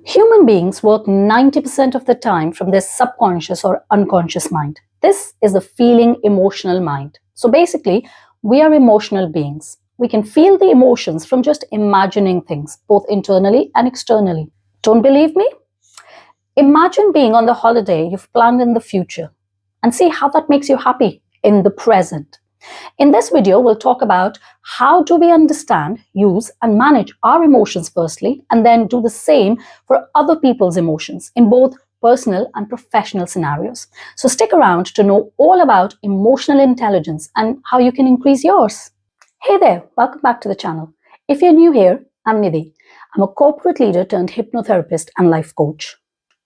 Human beings work 90% of the time from their subconscious or unconscious mind. This is the feeling emotional mind. So basically, we are emotional beings. We can feel the emotions from just imagining things, both internally and externally. Don't believe me? Imagine being on the holiday you've planned in the future and see how that makes you happy in the present. In this video, we'll talk about how do we understand, use, and manage our emotions firstly, and then do the same for other people's emotions in both personal and professional scenarios. So stick around to know all about emotional intelligence and how you can increase yours. Hey there, welcome back to the channel. If you're new here, I'm Nidhi. I'm a corporate leader turned hypnotherapist and life coach.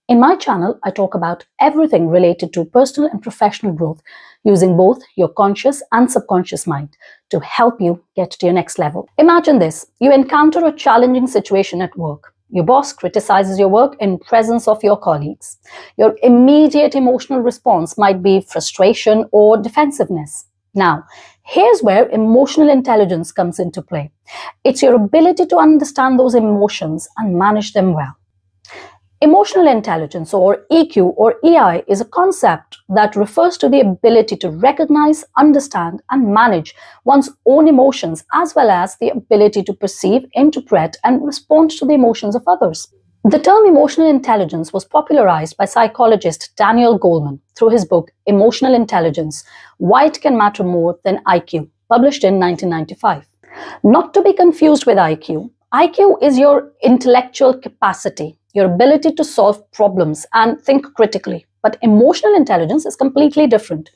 In my channel, I talk about everything related to personal and professional growth using both your conscious and subconscious mind to help you get to your next level. Imagine this. You encounter a challenging situation at work. Your boss criticizes your work in presence of your colleagues. Your immediate emotional response might be frustration or defensiveness. Now, here's where emotional intelligence comes into play. It's your ability to understand those emotions and manage them well. Emotional intelligence, or EQ or EI, is a concept that refers to the ability to recognize, understand, and manage one's own emotions, as well as the ability to perceive, interpret, and respond to the emotions of others. The term emotional intelligence was popularized by psychologist Daniel Goleman through his book Emotional Intelligence: Why It Can Matter More Than IQ, published in 1995. Not to be confused with IQ. IQ is your intellectual capacity, your ability to solve problems and think critically. But emotional intelligence is completely different.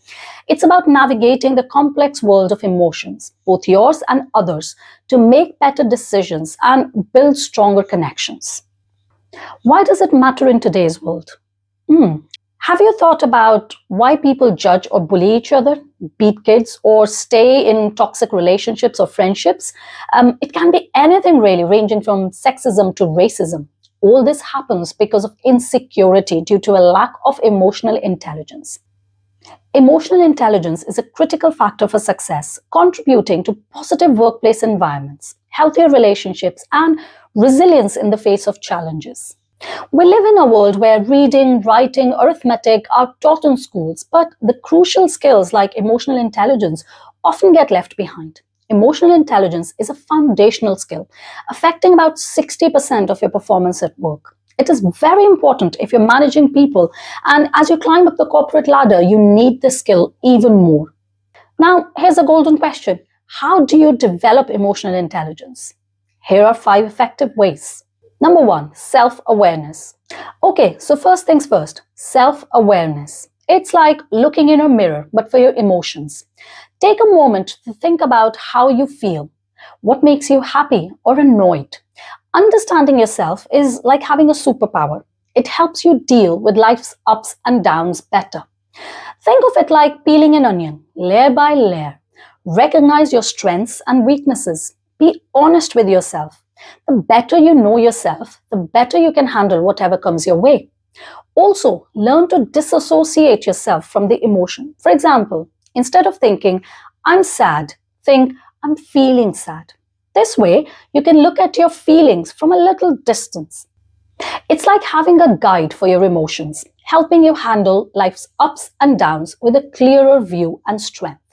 It's about navigating the complex world of emotions, both yours and others, to make better decisions and build stronger connections. Why does it matter in today's world? Have you thought about why people judge or bully each other, beat kids, or stay in toxic relationships or friendships? It can be anything really, ranging from sexism to racism. All this happens because of insecurity due to a lack of emotional intelligence. Emotional intelligence is a critical factor for success, contributing to positive workplace environments, healthier relationships, and resilience in the face of challenges. We live in a world where reading, writing, arithmetic are taught in schools, but the crucial skills like emotional intelligence often get left behind. Emotional intelligence is a foundational skill, affecting about 60% of your performance at work. It is very important if you're managing people, and as you climb up the corporate ladder, you need this skill even more. Now, here's a golden question. How do you develop emotional intelligence? Here are 5 effective ways. Number 1, self-awareness. Okay, so first things first, self-awareness. It's like looking in a mirror, but for your emotions. Take a moment to think about how you feel. What makes you happy or annoyed? Understanding yourself is like having a superpower. It helps you deal with life's ups and downs better. Think of it like peeling an onion, layer by layer. Recognize your strengths and weaknesses. Be honest with yourself. The better you know yourself, the better you can handle whatever comes your way. Also, learn to disassociate yourself from the emotion. For example, instead of thinking, I'm sad, think, I'm feeling sad. This way, you can look at your feelings from a little distance. It's like having a guide for your emotions, helping you handle life's ups and downs with a clearer view and strength.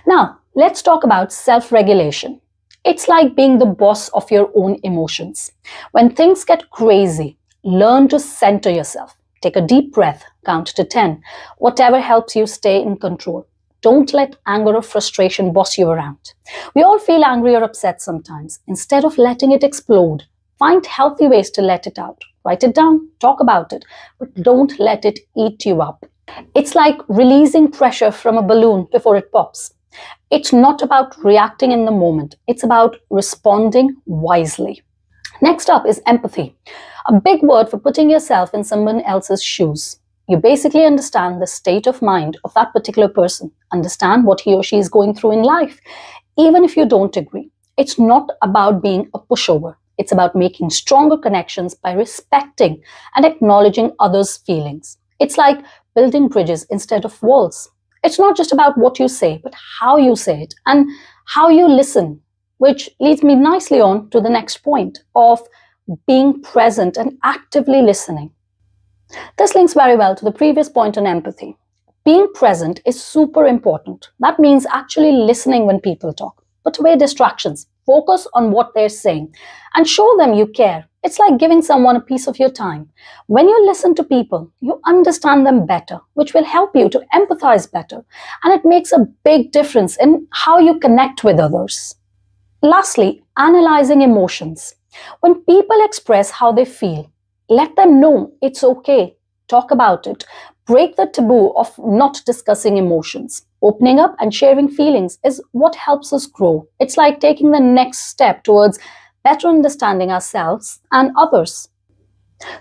Now, let's talk about self-regulation. It's like being the boss of your own emotions. When things get crazy, learn to center yourself. Take a deep breath, count to 10. Whatever helps you stay in control. Don't let anger or frustration boss you around. We all feel angry or upset sometimes. Instead of letting it explode, find healthy ways to let it out. Write it down, talk about it, but don't let it eat you up. It's like releasing pressure from a balloon before it pops. It's not about reacting in the moment. It's about responding wisely. Next up is empathy, a big word for putting yourself in someone else's shoes. You basically understand the state of mind of that particular person, understand what he or she is going through in life, even if you don't agree. It's not about being a pushover. It's about making stronger connections by respecting and acknowledging others' feelings. It's like building bridges instead of walls. It's not just about what you say, but how you say it and how you listen, which leads me nicely on to the next point of being present and actively listening. This links very well to the previous point on empathy. Being present is super important. That means actually listening when people talk. Put away distractions, focus on what they're saying, and show them you care. It's like giving someone a piece of your time. When you listen to people, you understand them better, which will help you to empathize better, and it makes a big difference in how you connect with others. Lastly, analyzing emotions. When people express how they feel, let them know it's okay. Talk about it. Break the taboo of not discussing emotions. Opening up and sharing feelings is what helps us grow. It's like taking the next step towards better understanding ourselves and others.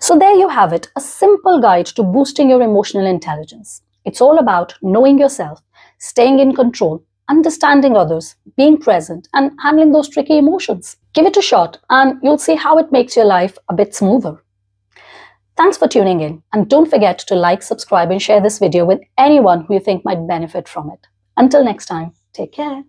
So, there you have it, a simple guide to boosting your emotional intelligence. It's all about knowing yourself, staying in control, understanding others, being present, and handling those tricky emotions. Give it a shot, and you'll see how it makes your life a bit smoother. Thanks for tuning in, and don't forget to like, subscribe, and share this video with anyone who you think might benefit from it. Until next time, take care.